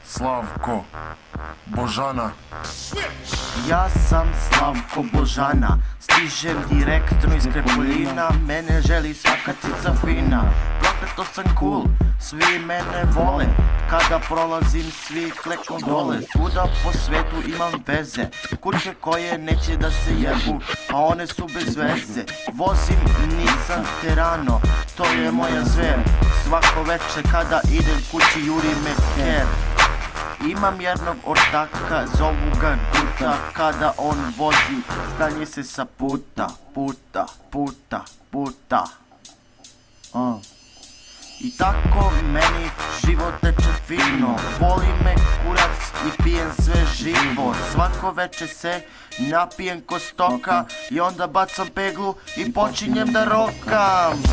Slavko Božana. Ja sam Slavko Božana, stižem direktno iz Krepoljina, mene želi svaka cica fina. Prokleto sam cool, svi mene vole, kada prolazim svi kleknu dole. Svuda po svetu imam veze, kurke koje neće da se jebu, a one su bez veze. Vozim Nissan Terano, to je moja zver, svako veče kada idem kući juri me ker. Imam jednog ortaka, zovu ga Guta, kada on vozi, stanje se sa puta. I tako meni život teče fino, boli me kurac i pijem sve živo. Svako veče se napijem ko stoka i onda bacam peglu i počinjem da rokam.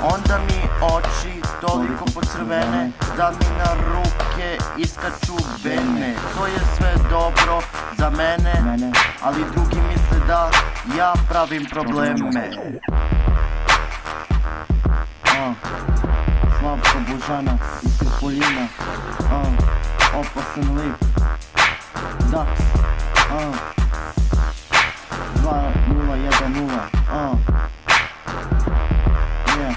Onda mi oči toliko pocrvene da mi na ruke iskaču vene. To je sve dobro za mene, ali drugi misle da ja pravim probleme. Slavko Božana iz Krepoljina, opasan lik, Dax, 2010, yeah.